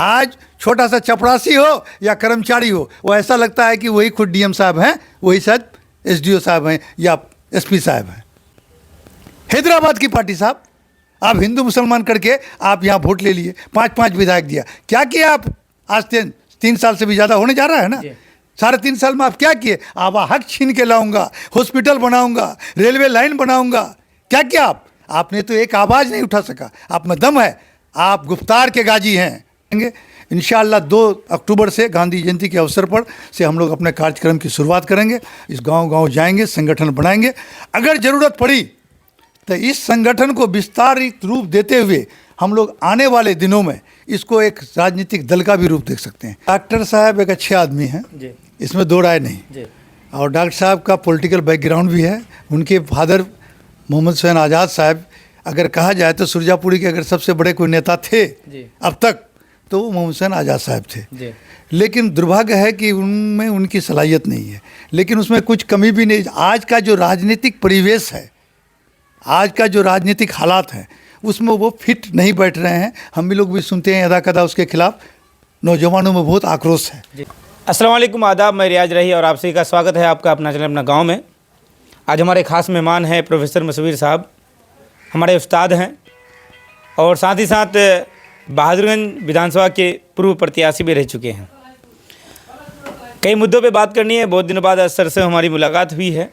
आज छोटा सा चपरासी हो या कर्मचारी हो, वो ऐसा लगता है कि वही खुद डीएम साहब हैं, वही शायद एसडीओ साहब हैं या एसपी साहब हैं। हैदराबाद की पार्टी साहब, आप हिंदू मुसलमान करके आप यहाँ वोट ले लिए, 5-5 विधायक दिया, क्या किया आप? आज 3 साल से भी ज़्यादा होने जा रहा है ना, 3.5 साल में आप क्या किए? आप हक छीन के लाऊंगा, हॉस्पिटल बनाऊंगा, रेलवे लाइन बनाऊंगा, क्या किया आप? आपने तो एक आवाज़ नहीं उठा सका। आप में दम है, आप गुफ्तार के गाजी हैं। इंशाअल्लाह 2 अक्टूबर से गांधी जयंती के अवसर पर से हम लोग अपने कार्यक्रम की शुरुआत करेंगे। इस गांव-गांव जाएंगे, संगठन बनाएंगे। अगर ज़रूरत पड़ी तो इस संगठन को विस्तारित रूप देते हुए हम लोग आने वाले दिनों में इसको एक राजनीतिक दल का भी रूप देख सकते हैं। डॉक्टर साहब एक अच्छे आदमी हैं, इसमें दो राय नहीं। और डॉक्टर साहब का पॉलिटिकल बैकग्राउंड भी है। उनके फादर मोहम्मद हुसैन आज़ाद साहब, अगर कहा जाए तो सुरजापुरी के अगर सबसे बड़े कोई नेता थे अब तक तो वो मोहम्मद हुसैन आज़ाद साहब थे। लेकिन दुर्भाग्य है कि उनमें उनकी सलाहियत नहीं है, लेकिन उसमें कुछ कमी भी नहीं। आज का जो राजनीतिक परिवेश है, आज का जो राजनीतिक हालात हैं, उसमें वो फिट नहीं बैठ रहे हैं। हम भी लोग भी सुनते हैं यदा कदा उसके खिलाफ नौजवानों में बहुत आक्रोश है। अस्सलाम वालेकुम, आदाब। मैं रियाज रही और आप सभी का स्वागत है आपका अपना चैनल अपना गांव में। आज हमारे खास मेहमान हैं प्रोफेसर मसूवीर साहब, हमारे उस्ताद हैं और साथ ही साथ बहादुरगंज विधानसभा के पूर्व प्रत्याशी भी रह चुके हैं। कई मुद्दों पे बात करनी है, बहुत दिनों बाद सर से हमारी मुलाकात हुई है।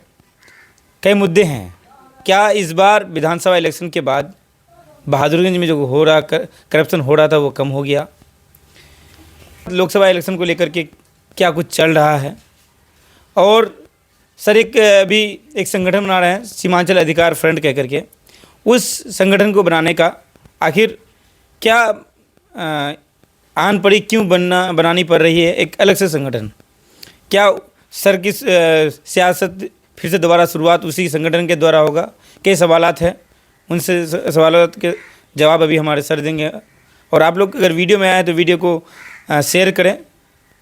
कई मुद्दे हैं। क्या इस बार विधानसभा इलेक्शन के बाद बहादुरगंज में जो हो रहा करप्शन हो रहा था वो कम हो गया? लोकसभा इलेक्शन को लेकर के क्या कुछ चल रहा है? और सर अभी एक संगठन बना रहे हैं सीमांचल अधिकार फ्रंट कह करके, उस संगठन को बनाने का आखिर क्या आन पड़ी, क्यों बनानी पड़ रही है एक अलग से संगठन? क्या सर की सियासत फिर से दोबारा शुरुआत उसी संगठन के द्वारा होगा? कई सवालात हैं, उनसे सवालात के जवाब अभी हमारे सर देंगे। और आप लोग अगर वीडियो में आए तो वीडियो को शेयर करें,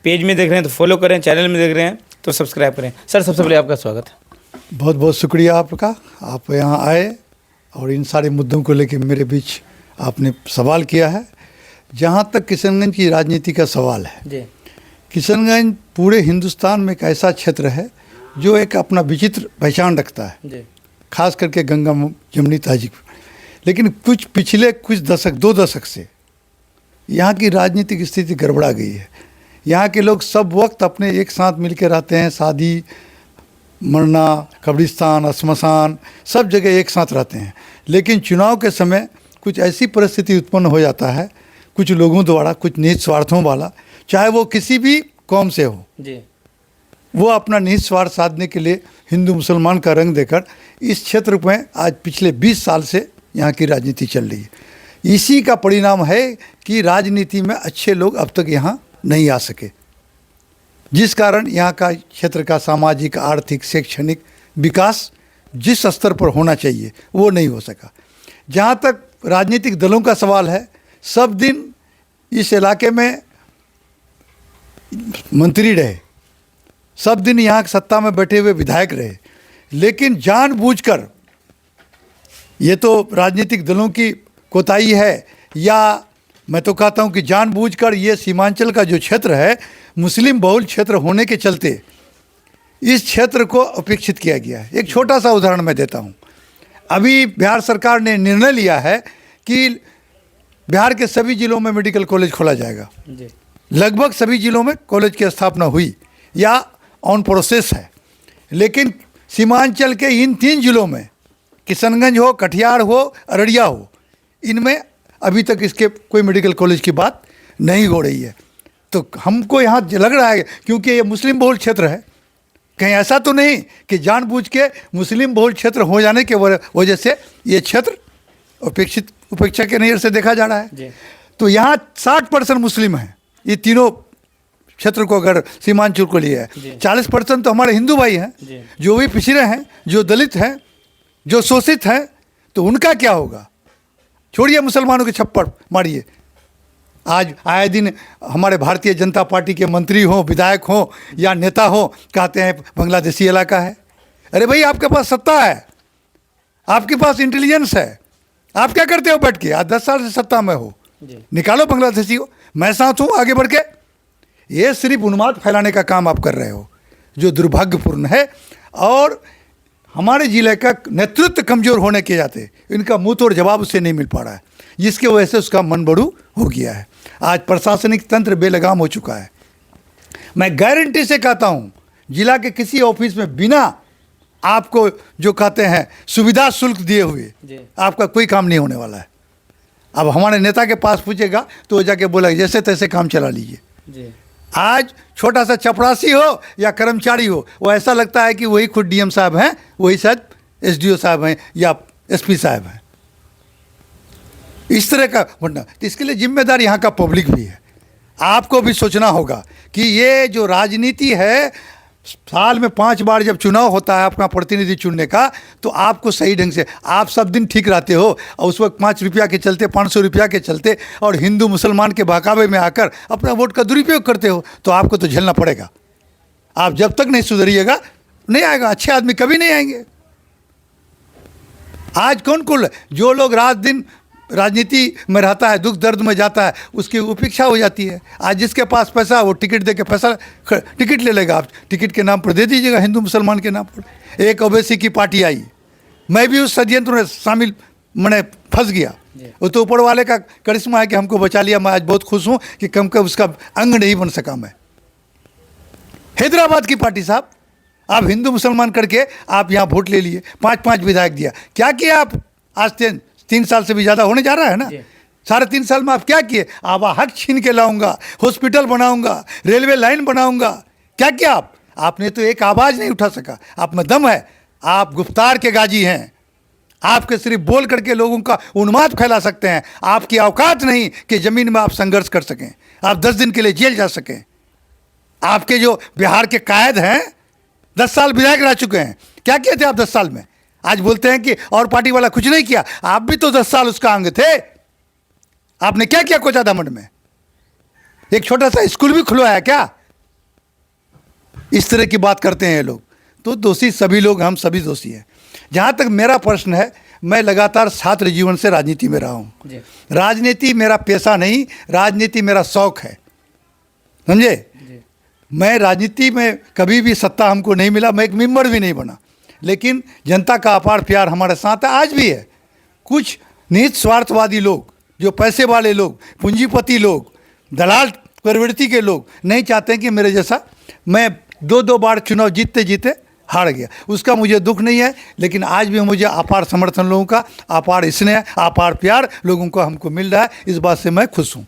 पेज में देख रहे हैं तो फॉलो करें, चैनल में देख रहे हैं तो सब्सक्राइब करें। सर सबसे पहले आपका स्वागत है। बहुत बहुत शुक्रिया आपका, आप यहाँ आए और इन सारे मुद्दों को लेकर मेरे बीच आपने सवाल किया है। जहाँ तक किशनगंज की राजनीति का सवाल है, किशनगंज पूरे हिंदुस्तान में एक ऐसा क्षेत्र है जो एक अपना विचित्र पहचान रखता है, खास करके गंगा जमुनी तहजीब। लेकिन कुछ पिछले कुछ दशक 2 दशक से यहाँ की राजनीतिक स्थिति गड़बड़ा गई है। यहाँ के लोग सब वक्त अपने एक साथ मिलकर रहते हैं, शादी मरना, कब्रिस्तान, श्मशान, सब जगह एक साथ रहते हैं। लेकिन चुनाव के समय कुछ ऐसी परिस्थिति उत्पन्न हो जाता है कुछ लोगों द्वारा, कुछ निहित स्वार्थों वाला, चाहे वो किसी भी कौम से हो, वो अपना निहित स्वार्थ साधने के लिए हिंदू मुसलमान का रंग देकर इस क्षेत्र में आज पिछले 20 साल से यहाँ की राजनीति चल रही है। इसी का परिणाम है कि राजनीति में अच्छे लोग अब तक यहाँ नहीं आ सके, जिस कारण यहाँ का क्षेत्र का सामाजिक, आर्थिक, शैक्षणिक विकास जिस स्तर पर होना चाहिए वो नहीं हो सका। जहाँ तक राजनीतिक दलों का सवाल है, सब दिन इस इलाके में मंत्री रहे, सब दिन यहाँ सत्ता में बैठे हुए विधायक रहे, लेकिन जानबूझकर, ये तो राजनीतिक दलों की कोताही है या मैं तो कहता हूँ कि जानबूझकर ये सीमांचल का जो क्षेत्र है मुस्लिम बहुल क्षेत्र होने के चलते इस क्षेत्र को उपेक्षित किया गया है। एक छोटा सा उदाहरण मैं देता हूँ। अभी बिहार सरकार ने निर्णय लिया है कि बिहार के सभी जिलों में मेडिकल कॉलेज खोला जाएगा। लगभग सभी जिलों में कॉलेज की स्थापना हुई या ऑन प्रोसेस है। लेकिन सीमांचल के इन 3 जिलों में, किशनगंज हो, कटिहार हो, अररिया हो, इनमें अभी तक इसके कोई मेडिकल कॉलेज की बात नहीं हो रही है। तो हमको यहाँ लग रहा है क्योंकि ये मुस्लिम बहुल क्षेत्र है, कहीं ऐसा तो नहीं कि जानबूझ के मुस्लिम बहुल क्षेत्र हो जाने के वजह से ये क्षेत्र उपेक्षा के नज़र से देखा जा रहा है। तो यहाँ 60% मुस्लिम हैं, ये तीनों क्षेत्र को अगर सीमांचल को लिया है। 40% तो हमारे हिंदू भाई हैं, जो भी पिछड़े हैं, जो दलित हैं, जो शोषित हैं, तो उनका क्या होगा? छोड़िए मुसलमानों के छप्पड़ मारिए। आज आए दिन हमारे भारतीय जनता पार्टी के मंत्री हों, विधायक हों या नेता हों, कहते हैं बांग्लादेशी इलाका है। अरे भाई, आपके पास सत्ता है, आपके पास इंटेलिजेंस है, आप क्या करते हो बैठ के? आज 10 साल से सत्ता में हो, निकालो बांग्लादेशी हो। मैं साथ हूँ आगे बढ़ के। ये सिर्फ उन्माद फैलाने का काम आप कर रहे हो, जो दुर्भाग्यपूर्ण है। और हमारे जिले का नेतृत्व कमज़ोर होने के जाते इनका मुंह तोड़ जवाब उससे नहीं मिल पा रहा है, जिसकी वजह से उसका मन बड़ू हो गया है। आज प्रशासनिक तंत्र बेलगाम हो चुका है। मैं गारंटी से कहता हूँ, जिला के किसी ऑफिस में बिना आपको जो कहते हैं सुविधा शुल्क दिए हुए आपका कोई काम नहीं होने वाला है। अब हमारे नेता के पास पूछेगा तो वो जाके बोला जैसे तैसे काम चला लीजिए। आज छोटा सा चपरासी हो या कर्मचारी हो, वो ऐसा लगता है कि वही खुद डीएम साहब हैं, वही शायद एसडीओ साहब हैं या एसपी साहब हैं। इस तरह का बनना, तो इसके लिए जिम्मेदार यहाँ का पब्लिक भी है। आपको भी सोचना होगा कि ये जो राजनीति है, साल में 5 बार जब चुनाव होता है अपना प्रतिनिधि चुनने का, तो आपको सही ढंग से, आप सब दिन ठीक रहते हो और उस वक्त 5 रुपया के चलते, 500 रुपया के चलते और हिंदू मुसलमान के बहकावे में आकर अपना वोट का दुरुपयोग करते हो, तो आपको तो झेलना पड़ेगा। आप जब तक नहीं सुधरिएगा नहीं आएगा, अच्छे आदमी कभी नहीं आएंगे। आज कौन जो लोग रात दिन राजनीति में रहता है, दुख दर्द में जाता है, उसकी उपेक्षा हो जाती है। आज जिसके पास पैसा, वो टिकट दे के पैसा टिकट ले लेगा। आप टिकट के नाम पर दे दीजिएगा, हिंदू मुसलमान के नाम पर। एक ओवैसी की पार्टी आई, मैं भी उस षड्यंत्र में शामिल मैंने फंस गया। वो तो ऊपर वाले का करिश्मा है कि हमको बचा लिया। मैं आज बहुत खुश हूँ कि कम कम उसका अंग नहीं बन सका मैं। हैदराबाद की पार्टी साहब, आप हिंदू मुसलमान करके आप यहाँ वोट ले लिए, 5-5 विधायक दिया। क्या किया आप? आज 3 साल से भी ज़्यादा होने जा रहा है ना। 3.5 साल में आप क्या किए? आप हक छीन के लाऊंगा, हॉस्पिटल बनाऊंगा, रेलवे लाइन बनाऊंगा। क्या किया आप? आपने तो एक आवाज़ नहीं उठा सका। आप में दम है, आप गुफ्तार के गाजी हैं। आपके सिर्फ बोल करके लोगों का उन्माद फैला सकते हैं। आपकी औकात नहीं कि ज़मीन में आप संघर्ष कर सकें, आप 10 दिन के लिए जेल जा सकें। आपके जो बिहार के कायद हैं, 10 साल विधायक रह चुके हैं। क्या किए थे आप 10 साल में? आज बोलते हैं कि और पार्टी वाला कुछ नहीं किया। आप भी तो 10 साल उसका अंग थे। आपने क्या किया कोचादामंड में? एक छोटा सा स्कूल भी खुलवाया क्या? इस तरह की बात करते हैं ये लोग। तो दोषी सभी लोग, हम सभी दोषी हैं। जहाँ तक मेरा प्रश्न है, मैं लगातार छात्र जीवन से राजनीति में रहा हूँ। राजनीति मेरा पेशा नहीं, राजनीति मेरा शौक है, समझे। मैं राजनीति में कभी भी सत्ता हमको नहीं मिला, मैं एक मेंबर भी नहीं बना, लेकिन जनता का अपार प्यार हमारे साथ है, आज भी है। कुछ निहित स्वार्थवादी लोग, जो पैसे वाले लोग, पूंजीपति लोग, दलाल प्रवृत्ति के लोग नहीं चाहते हैं कि मेरे जैसा, मैं 2-2 बार चुनाव जीतते जीते हार गया। उसका मुझे दुख नहीं है, लेकिन आज भी मुझे अपार समर्थन लोगों का, अपार स्नेह, अपार प्यार लोगों का हमको मिल रहा है। इस बात से मैं खुश हूँ।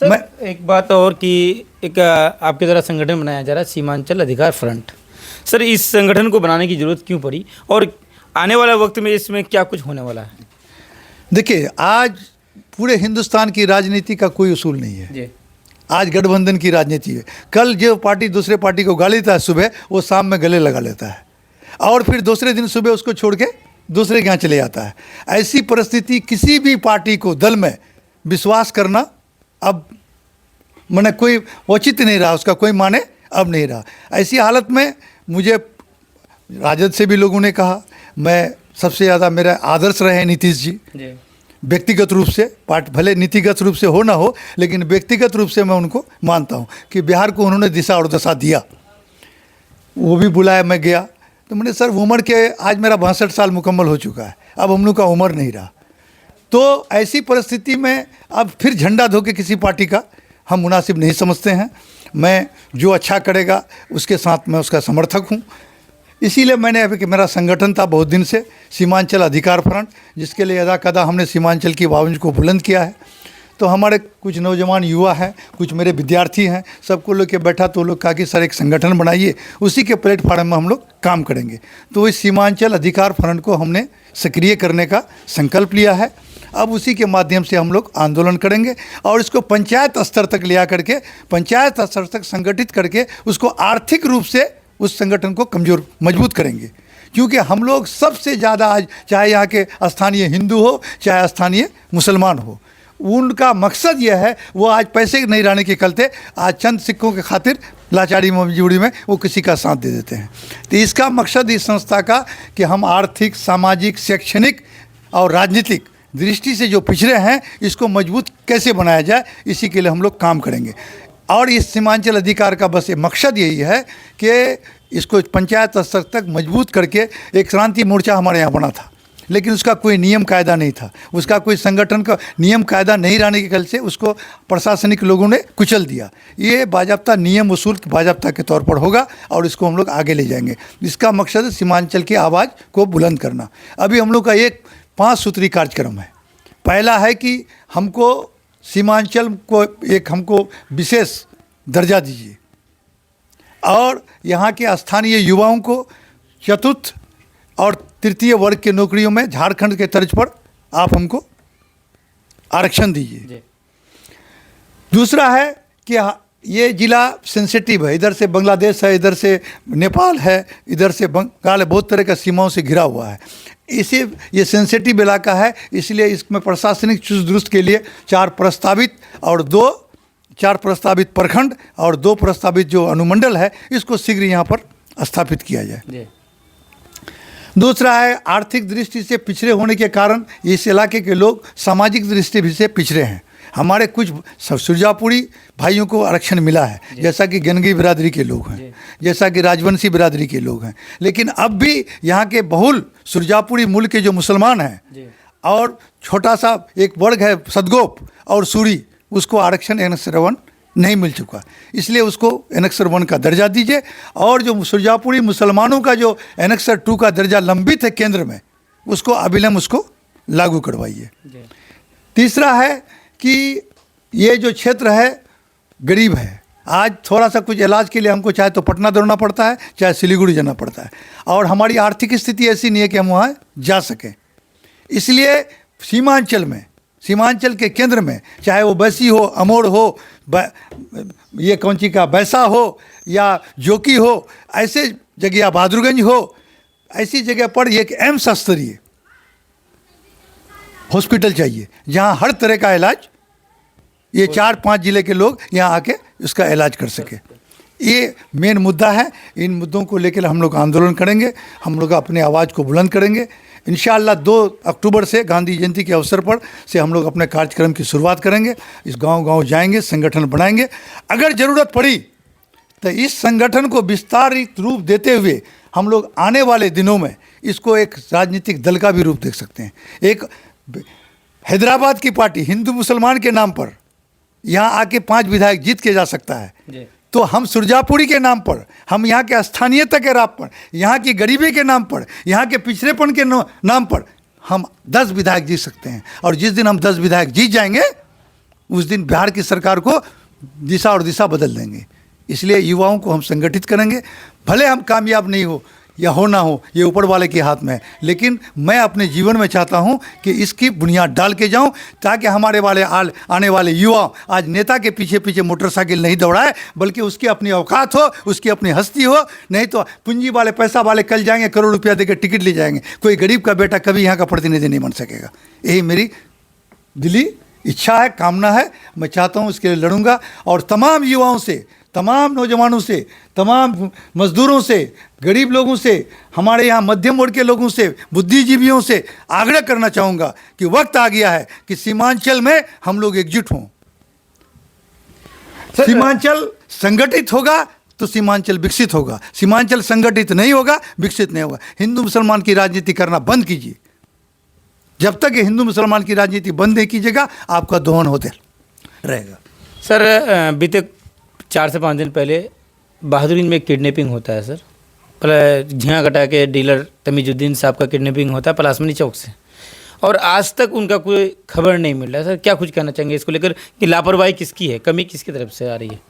मैं एक बात और कि एक आपके द्वारा संगठन बनाया जा रहा है सीमांचल अधिकार फ्रंट। सर, इस संगठन को बनाने की ज़रूरत क्यों पड़ी और आने वाला वक्त में इसमें क्या कुछ होने वाला है? देखिए, आज पूरे हिंदुस्तान की राजनीति का कोई उसूल नहीं है जी। आज गठबंधन की राजनीति है। कल जो पार्टी दूसरे पार्टी को गाली देता है सुबह, वो शाम में गले लगा लेता है और फिर दूसरे दिन सुबह उसको छोड़ के दूसरे के यहाँ चले जाता है। ऐसी परिस्थिति, किसी भी पार्टी को दल में विश्वास करना अब मैंने कोई उचित नहीं रहा, उसका कोई माने अब नहीं रहा। ऐसी हालत में मुझे राजद से भी लोगों ने कहा, मैं सबसे ज़्यादा मेरा आदर्श रहे नीतीश जी। व्यक्तिगत रूप से, पार्टी भले नीतिगत रूप से हो ना हो, लेकिन व्यक्तिगत रूप से मैं उनको मानता हूँ कि बिहार को उन्होंने दिशा और दशा दिया। वो भी बुलाया, मैं गया। तो मैंने सर उम्र के, आज मेरा 62 साल मुकम्मल हो चुका है, अब हम लोग का उम्र नहीं रहा। तो ऐसी परिस्थिति में अब फिर झंडा धो के किसी पार्टी का हम मुनासिब नहीं समझते हैं। मैं जो अच्छा करेगा उसके साथ मैं उसका समर्थक हूँ। इसीलिए मैंने अभी कि मेरा संगठन था बहुत दिन से, सीमांचल अधिकार फ्रंट, जिसके लिए अदा कदा हमने सीमांचल की आवाज़ को बुलंद किया है। तो हमारे कुछ नौजवान युवा हैं, कुछ मेरे विद्यार्थी हैं, सबको लेके बैठा तो लोग कहा कि सर एक संगठन बनाइए, उसी के प्लेटफार्म में हम लोग काम करेंगे। तो इस सीमांचल अधिकार फ्रंट को हमने सक्रिय करने का संकल्प लिया है। अब उसी के माध्यम से हम लोग आंदोलन करेंगे और इसको पंचायत स्तर तक ले आकर के, पंचायत स्तर तक संगठित करके उसको आर्थिक रूप से उस संगठन को कमज़ोर मजबूत करेंगे। क्योंकि हम लोग सबसे ज़्यादा आज, चाहे यहाँ के स्थानीय हिंदू हो चाहे स्थानीय मुसलमान हो, उनका मकसद यह है, वो आज पैसे नहीं रहने के चलते आज चंद सिक्कों के खातिर लाचारी मजबूरी में वो किसी का साथ दे देते हैं। तो इसका मकसद इस संस्था का कि हम आर्थिक, सामाजिक, शैक्षणिक और राजनीतिक दृष्टि से जो पिछड़े हैं इसको मजबूत कैसे बनाया जाए, इसी के लिए हम लोग काम करेंगे। और इस सीमांचल अधिकार का बस ये मकसद यही है कि इसको पंचायत स्तर तक मजबूत करके एक क्रांति मोर्चा हमारे यहाँ बना था, लेकिन उसका कोई नियम कायदा नहीं था, उसका कोई संगठन का नियम कायदा नहीं रहने के चलते उसको प्रशासनिक लोगों ने कुचल दिया। ये बाजाब्ता नियम उसूल बाजाब्ता के तौर पर होगा और इसको हम लोग आगे ले जाएंगे। इसका मकसद है सीमांचल की आवाज़ को बुलंद करना। अभी हम लोग का एक 5 सूत्री कार्यक्रम है। पहला है कि हमको सीमांचल को एक हमको विशेष दर्जा दीजिए और यहाँ के स्थानीय युवाओं को चतुर्थ और तृतीय वर्ग के नौकरियों में झारखंड के तर्ज पर आप हमको आरक्षण दीजिए। दूसरा है कि ये ज़िला सेंसिटिव है, इधर से बांग्लादेश है, इधर से नेपाल है, इधर से बंगाल है, बहुत तरह का सीमाओं से घिरा हुआ है। इसे ये सेंसिटिव इलाका है, इसलिए इसमें प्रशासनिक चुस्त दुरुस्त के लिए 4 प्रस्तावित प्रखंड और 2 प्रस्तावित जो अनुमंडल है इसको शीघ्र यहाँ पर स्थापित किया जाए। दूसरा है आर्थिक दृष्टि से पिछड़े होने के कारण इस इलाके के लोग सामाजिक दृष्टि से पिछड़े हैं। हमारे कुछ सुरजापुरी भाइयों को आरक्षण मिला है, जैसा कि गंगी बिरादरी के लोग हैं, जैसा कि राजवंशी बिरादरी के लोग हैं, लेकिन अब भी यहाँ के बहुल सुरजापुरी मूल के जो मुसलमान हैं और छोटा सा एक वर्ग है सदगोप और सूरी, उसको आरक्षण एनेक्सर 1 नहीं मिल चुका, इसलिए उसको एनेक्सर 1 का दर्जा दीजिए। और जो सुरजापुरी मुसलमानों का जो एनेक्सर 2 का दर्जा लंबित है केंद्र में, उसको अविलंब उसको लागू करवाइए। तीसरा है कि ये जो क्षेत्र है गरीब है, आज थोड़ा सा कुछ इलाज के लिए हमको चाहे तो पटना दौड़ना पड़ता है, चाहे सिलीगुड़ी जाना पड़ता है, और हमारी आर्थिक स्थिति ऐसी नहीं है कि हम वहाँ जा सकें। इसलिए सीमांचल के केंद्र में, चाहे वो बैसी हो, अमोड़ हो, ये कौंची का बैसा हो या जोकी हो, ऐसे जगह या बहादुरगंज हो, ऐसी जगह पर एक एम्स स्तरीय हॉस्पिटल चाहिए जहां हर तरह का इलाज ये 4-5 जिले के लोग यहाँ आके उसका इलाज कर सके। ये मेन मुद्दा है। इन मुद्दों को लेकर हम लोग आंदोलन करेंगे, हम लोग अपने आवाज़ को बुलंद करेंगे। इंशाअल्लाह 2 अक्टूबर से गांधी जयंती के अवसर पर से हम लोग अपने कार्यक्रम की शुरुआत करेंगे। इस गांव-गांव जाएंगे, संगठन बनाएंगे। अगर ज़रूरत पड़ी तो इस संगठन को विस्तारित रूप देते हुए हम लोग आने वाले दिनों में इसको एक राजनीतिक दल का भी रूप देख सकते हैं। एक हैदराबाद की पार्टी हिंदू मुसलमान के नाम पर यहाँ आके 5 विधायक जीत के जा सकता है, तो हम सुरजापुरी के नाम पर, हम यहाँ के स्थानीयता के राह पर, यहाँ की गरीबी के नाम पर, यहाँ के पिछड़ेपन के नाम पर हम 10 विधायक जीत सकते हैं। और जिस दिन हम 10 विधायक जीत जाएंगे उस दिन बिहार की सरकार को दिशा बदल देंगे। इसलिए युवाओं को हम संगठित करेंगे। भले हम कामयाब नहीं हो या हो ना हो, ये ऊपर वाले के हाथ में है, लेकिन मैं अपने जीवन में चाहता हूं कि इसकी बुनियाद डाल के जाऊं ताकि हमारे आने वाले युवा आज नेता के पीछे पीछे मोटरसाइकिल नहीं दौड़ाए, बल्कि उसकी अपनी औकात हो, उसकी अपनी हस्ती हो। नहीं तो पूंजी वाले, पैसा वाले कल जाएंगे, करोड़ रुपया देकर टिकट ले जाएंगे, कोई गरीब का बेटा कभी यहाँ का प्रतिनिधि नहीं बन सकेगा। यही मेरी दिली इच्छा है, कामना है। मैं चाहता हूँ इसके लिए लड़ूंगा और तमाम युवाओं से, तमाम नौजवानों से, तमाम मजदूरों से, गरीब लोगों से, हमारे यहाँ मध्यम वर्ग के लोगों से, बुद्धिजीवियों से आग्रह करना चाहूँगा कि वक्त आ गया है कि सीमांचल में हम लोग एकजुट हों। सीमांचल संगठित होगा तो सीमांचल विकसित होगा, सीमांचल संगठित नहीं होगा, विकसित नहीं होगा। हिंदू मुसलमान की राजनीति करना बंद कीजिए। जब तक हिंदू मुसलमान की राजनीति बंद नहीं कीजिएगा आपका दोहन होते रहेगा। सर, बीते 4 से 5 दिन पहले बहादुरगंज में किडनैपिंग होता है सर। झियाघटा के डीलर तमीजुद्दीन साहब का किडनैपिंग होता है पलासमनी चौक से, और आज तक उनका कोई खबर नहीं मिल रहा है। सर, क्या कुछ कहना चाहेंगे इसको लेकर कि लापरवाही किसकी है, कमी किसकी तरफ से आ रही है?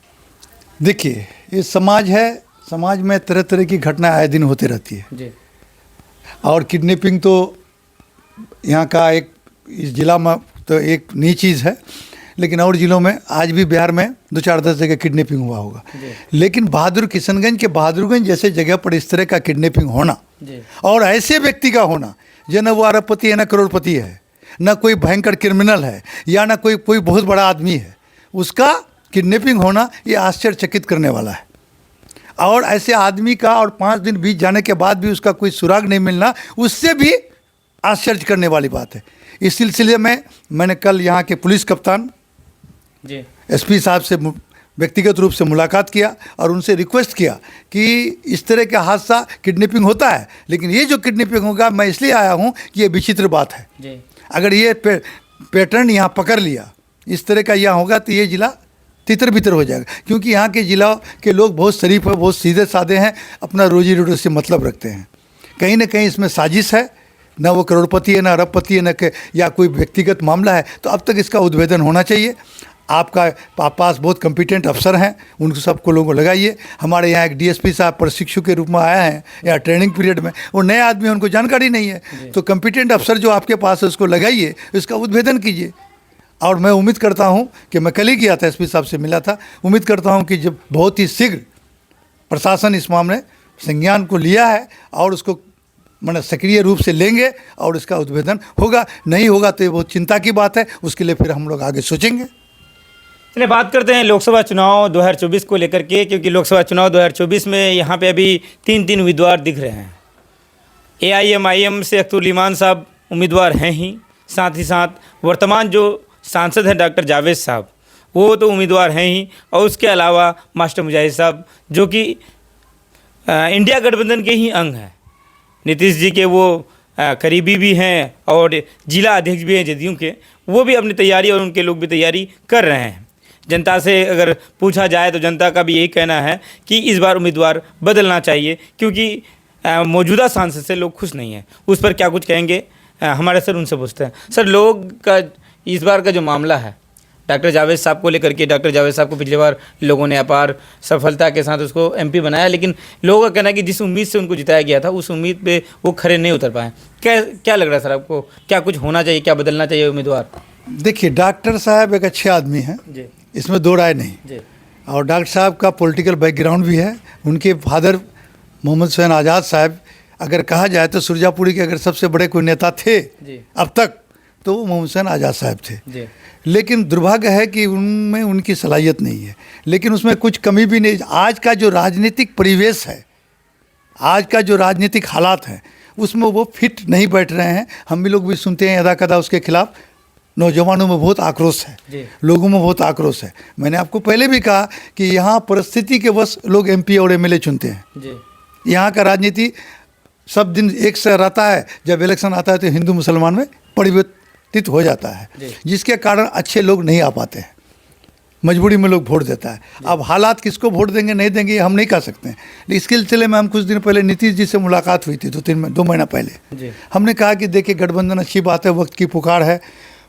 देखिए, ये समाज है, समाज में तरह तरह की घटनाएं आए दिन होती रहती है जी। और किडनैपिंग तो यहाँ का एक, इस जिला में तो एक नई चीज़ है, लेकिन और ज़िलों में आज भी बिहार में 2-4-10 जगह किडनैपिंग हुआ होगा। लेकिन किशनगंज के बहादुरगंज जैसे जगह पर इस तरह का किडनैपिंग होना और ऐसे व्यक्ति का होना, जो न वो अरबपति है, न करोड़पति है, न कोई भयंकर क्रिमिनल है, या न कोई बहुत बड़ा आदमी है, उसका किडनैपिंग होना ये आश्चर्यचकित करने वाला है। और ऐसे आदमी का और 5 दिन बीत जाने के बाद भी उसका कोई सुराग नहीं मिलना, उससे भी आश्चर्य करने वाली बात है। इस सिलसिले में मैंने कल यहाँ के पुलिस कप्तान जी एसपी साहब से व्यक्तिगत रूप से मुलाकात किया और उनसे रिक्वेस्ट किया कि इस तरह का हादसा किडनैपिंग होता है, लेकिन ये जो किडनैपिंग होगा, मैं इसलिए आया हूँ कि ये विचित्र बात है। जी अगर ये पैटर्न यहाँ पकड़ लिया, इस तरह का यहाँ होगा, तो ये ज़िला तितर बितर हो जाएगा, क्योंकि यहाँ के ज़िला के लोग बहुत शरीफ है, बहुत सीधे साधे हैं, अपना रोजी रोटी से मतलब रखते हैं। कहीं ना कहीं इसमें साजिश है, ना वो करोड़पति है, ना अरबपति है, न या कोई व्यक्तिगत मामला है। तो अब तक इसका उद्भेदन होना चाहिए। आपका पास बहुत कॉम्पिटेंट अफसर हैं, उनको सबको लोगों को लगाइए। हमारे यहाँ एक डीएसपी साहब प्रशिक्षु के रूप में आया है या ट्रेनिंग पीरियड में, वो नए आदमी हैं, उनको जानकारी नहीं है, तो कॉम्पिटेंट अफसर जो आपके पास है उसको लगाइए, इसका उद्भेदन कीजिए। और मैं उम्मीद करता हूँ कि मैं कल ही गया था, एसपी साहब से मिला था, उम्मीद करता हूँ कि जब बहुत ही शीघ्र प्रशासन इस मामले संज्ञान को लिया है और उसको मैंने सक्रिय रूप से लेंगे और इसका उद्भेदन होगा। नहीं होगा तो ये बहुत चिंता की बात है, उसके लिए फिर हम लोग आगे सोचेंगे। चलिए बात करते हैं लोकसभा चुनाव 2024 को लेकर के, क्योंकि लोकसभा चुनाव 2024 में यहाँ पे अभी 3 उम्मीदवार दिख रहे हैं। AIM से अख्तरुल ईमान साहब उम्मीदवार हैं ही, साथ ही साथ वर्तमान जो सांसद हैं डॉक्टर जावेद साहब, वो तो उम्मीदवार हैं ही, और उसके अलावा मास्टर मुजाहिद साहब जो कि इंडिया गठबंधन के ही अंग हैं, नीतीश जी के वो करीबी भी हैं और जिला अध्यक्ष भी हैं जदयू के, वो भी अपनी तैयारी और उनके लोग भी तैयारी कर रहे हैं। जनता से अगर पूछा जाए तो जनता का भी यही कहना है कि इस बार उम्मीदवार बदलना चाहिए, क्योंकि मौजूदा सांसद से लोग खुश नहीं हैं। उस पर क्या कुछ कहेंगे हमारे सर, उनसे पूछते हैं। सर, लोग का इस बार का जो मामला है डॉक्टर जावेद साहब को लेकर के, डॉक्टर जावेद साहब को पिछली बार लोगों ने अपार सफलता के साथ उसको MP बनाया, लेकिन लोगों का कहना है कि जिस उम्मीद से उनको जिताया गया था उस उम्मीद पे वो खरे नहीं उतर पाए। क्या लग रहा है सर आपको, क्या कुछ होना चाहिए, क्या बदलना चाहिए उम्मीदवार? देखिए, डॉक्टर साहब एक अच्छे आदमी हैं, जी इसमें दो राय नहीं जी। और डॉक्टर साहब का पॉलिटिकल बैकग्राउंड भी है। उनके फादर मोहम्मद हुसैन आज़ाद साहब, अगर कहा जाए तो सुरजापुरी के अगर सबसे बड़े कोई नेता थे जी अब तक, तो वो मोहम्मद हुसैन आज़ाद साहब थे। जी। लेकिन दुर्भाग्य है कि उनमें उनकी सलाहियत नहीं है, लेकिन उसमें कुछ कमी भी नहीं। आज का जो राजनीतिक परिवेश है, आज का जो राजनीतिक हालात हैं, उसमें वो फिट नहीं बैठ रहे हैं। हम भी लोग भी सुनते हैं यदा कदा उसके खिलाफ। नौजवानों में बहुत आक्रोश है, लोगों में बहुत आक्रोश है। मैंने आपको पहले भी कहा कि यहाँ परिस्थिति के वश लोग MP और MLA चुनते हैं। जी। यहाँ का राजनीति सब दिन एक से रहता है, जब इलेक्शन आता है तो हिंदू मुसलमान में परिवर्तित हो जाता है, जिसके कारण अच्छे लोग नहीं आ पाते हैं, मजबूरी में लोग वोट देता है। अब हालात किसको वोट देंगे नहीं देंगे ये हम नहीं कह सकते हैं। इसके सिलसिले में हम कुछ दिन पहले नीतीश जी से मुलाकात हुई थी, 2 महीना पहले। हमने कहा कि देखिए, गठबंधन अच्छी बात है, वक्त की पुकार है,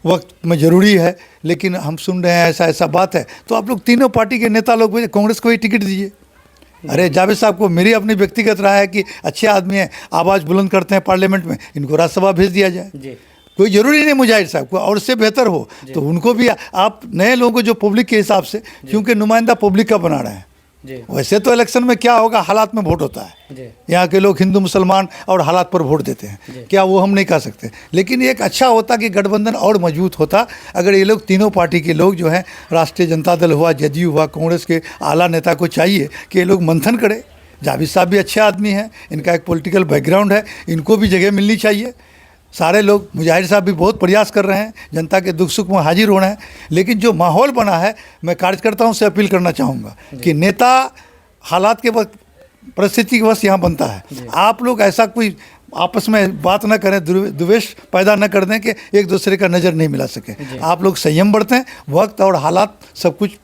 वक्त में ज़रूरी है, लेकिन हम सुन रहे हैं ऐसा बात है, तो आप लोग तीनों पार्टी के नेता लोग कांग्रेस को ही टिकट दीजिए। अरे जावेद साहब को मेरी अपनी व्यक्तिगत राय है कि अच्छे आदमी हैं, आवाज़ बुलंद करते हैं पार्लियामेंट में, इनको राज्यसभा भेज दिया जाए। कोई ज़रूरी नहीं मुजाहिद साहब को, और उससे बेहतर हो तो उनको भी आप नए लोगों को जो पब्लिक के हिसाब से, क्योंकि नुमाइंदा पब्लिक का बना रहे हैं। वैसे तो इलेक्शन में क्या होगा, हालात में वोट होता है। यहाँ के लोग हिंदू मुसलमान और हालात पर वोट देते हैं, क्या वो हम नहीं कह सकते। लेकिन एक अच्छा होता कि गठबंधन और मजबूत होता अगर ये लोग तीनों पार्टी के लोग जो हैं, राष्ट्रीय जनता दल हुआ, जदयू हुआ, कांग्रेस के आला नेता को चाहिए कि ये लोग मंथन करें। जावेद साहब भी अच्छे आदमी हैं, इनका एक पॉलिटिकल बैकग्राउंड है, इनको भी जगह मिलनी चाहिए। सारे लोग, मुजाहिद साहब भी बहुत प्रयास कर रहे हैं, जनता के दुख सुख में हाजिर होना है। लेकिन जो माहौल बना है, मैं कार्यकर्ताओं से अपील करना चाहूँगा कि नेता हालात के वक्त, परिस्थिति के वक्त यहाँ बनता है। आप लोग ऐसा कोई आपस में बात ना करें, द्वेष पैदा न कर दें कि एक दूसरे का नज़र नहीं मिला सके। आप लोग संयम बरतें, वक्त और हालात सब कुछ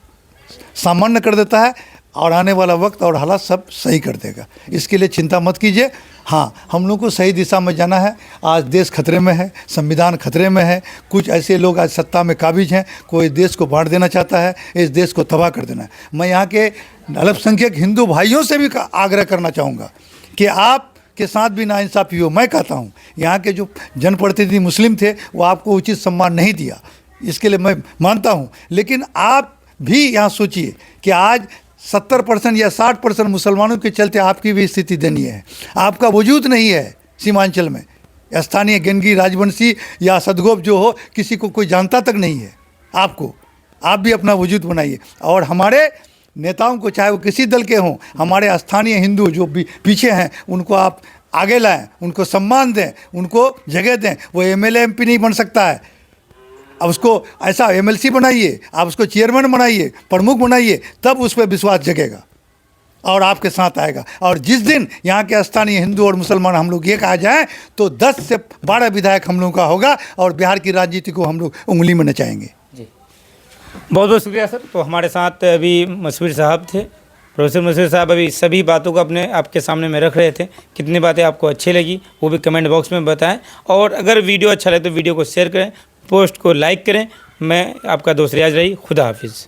सामान्य कर देता है और आने वाला वक्त और हालात सब सही कर देगा। इसके लिए चिंता मत कीजिए। हाँ, हम लोग को सही दिशा में जाना है। आज देश खतरे में है, संविधान खतरे में है, कुछ ऐसे लोग आज सत्ता में काबिज हैं, कोई देश को बांट देना चाहता है, इस देश को तबाह कर देना है। मैं यहाँ के अल्पसंख्यक हिंदू भाइयों से भी आग्रह करना चाहूँगा कि आप के साथ भी नाइंसाफ़ी हो। मैं कहता हूँ यहाँ के जो जनप्रतिनिधि मुस्लिम थे वो आपको उचित सम्मान नहीं दिया, इसके लिए मैं मानता हूँ। लेकिन आप भी यहाँ सोचिए कि आज 70% या 60% मुसलमानों के चलते आपकी भी स्थिति दयनीय है। आपका वजूद नहीं है सीमांचल में। स्थानीय गंगी, राजवंशी या सदगोप जो हो, किसी को कोई जानता तक नहीं है आपको। आप भी अपना वजूद बनाइए और हमारे नेताओं को, चाहे वो किसी दल के हों, हमारे स्थानीय हिंदू जो भी पीछे हैं, उनको आप आगे लाएं, उनको सम्मान दें, उनको जगह दें। वो एमएलए एमपी नहीं बन सकता है, अब उसको ऐसा एमएलसी बनाइए, आप उसको चेयरमैन बनाइए, प्रमुख बनाइए, तब उस पर विश्वास जगेगा और आपके साथ आएगा। और जिस दिन यहाँ के स्थानीय हिंदू और मुसलमान हम लोग एक आ जाएं तो 10 से 12 विधायक हम लोगों का होगा और बिहार की राजनीति को हम लोग उंगली में नचाएंगे। जी, बहुत बहुत शुक्रिया सर। तो हमारे साथ अभी मसूर साहब थे, प्रोफेसर मसूर साहब अभी सभी बातों को अपने आपके सामने में रख रहे थे। कितनी बातें आपको अच्छी लगी वो भी कमेंट बॉक्स में बताएं, और अगर वीडियो अच्छा लगे तो वीडियो को शेयर करें, पोस्ट को लाइक करें। मैं आपका दोस्त रियाज रही, खुदा हाफिज़।